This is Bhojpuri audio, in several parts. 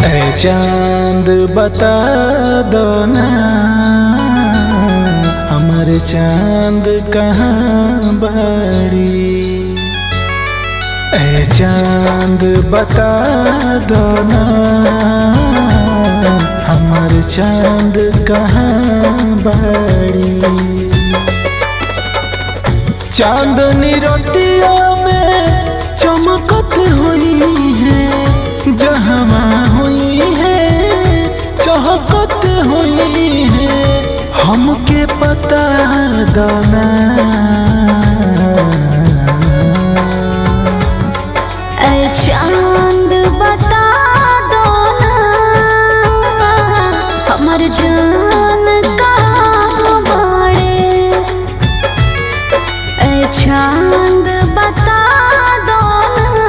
ऐ चांद बता दो ना हमर चांद कहाँ बाड़ी। ऐ चांद बता दो ना हमर चांद कहाँ बाड़ी। चांदनी रोटिया में चमकत हुई है जहाँ हुई है चहकत हुई है हमके पता दाना। ऐ चांद बता दो ना हमर जान कहाँ बाड़े। ऐ चांद बता दो ना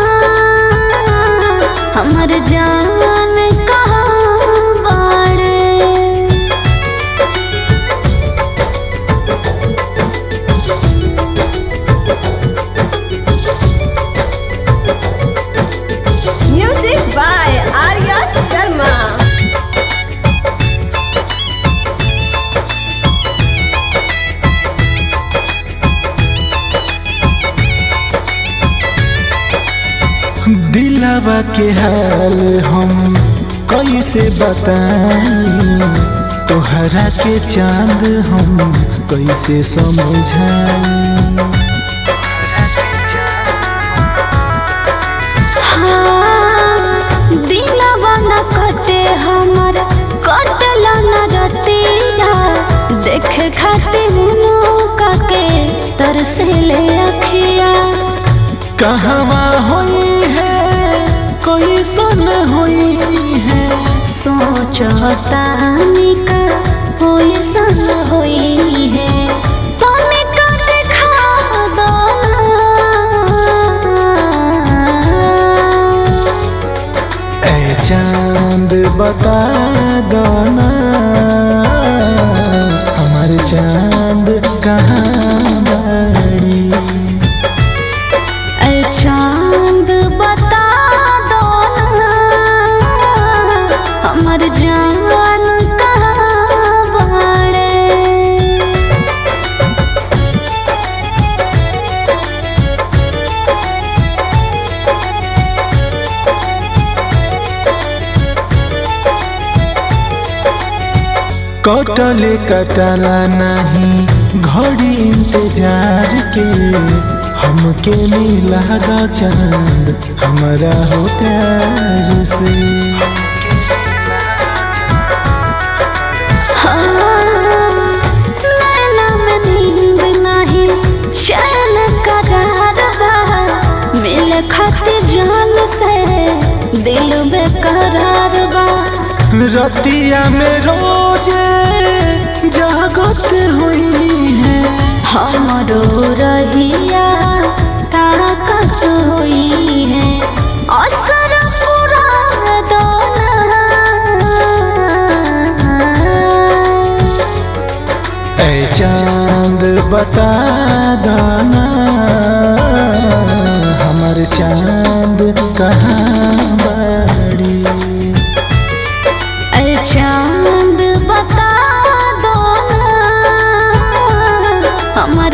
हमर जान कहाँ बाड़े। Music by Arya Sharma. दिलवा के हाल हम कैसे बताई तोहरा के चांद हम कैसे समझाई। दिलवा न कटे हमर कटला न रतिया देखे खातिर मौका के तरसेले अखिया। कहवा हुई है कोई सन हुई है सोचता निका होई सन होई है तनिका देखा दो ना। ऐ चांद बता दो ना हमार चांद कहाँ बाड़ी। ऐ चांद बता दो ना हमर जान कहाँ बाड़े। कटले कटला नहीं घड़ी इंतजार के हमके मिला दा चांद हमारा हो प्यार से। नैना में नींद नहीं चैन करार बा मिल खातिर जान से दिल बेकरार बा। रतिया में रोजे जागत हुई है हमरो रहिया ताकत हुई है असर पूरा दो ना। ऐ चांद बता दो ना हमर चांद कहाँ बाड़ी। ऐ चांद बता दो ना हमर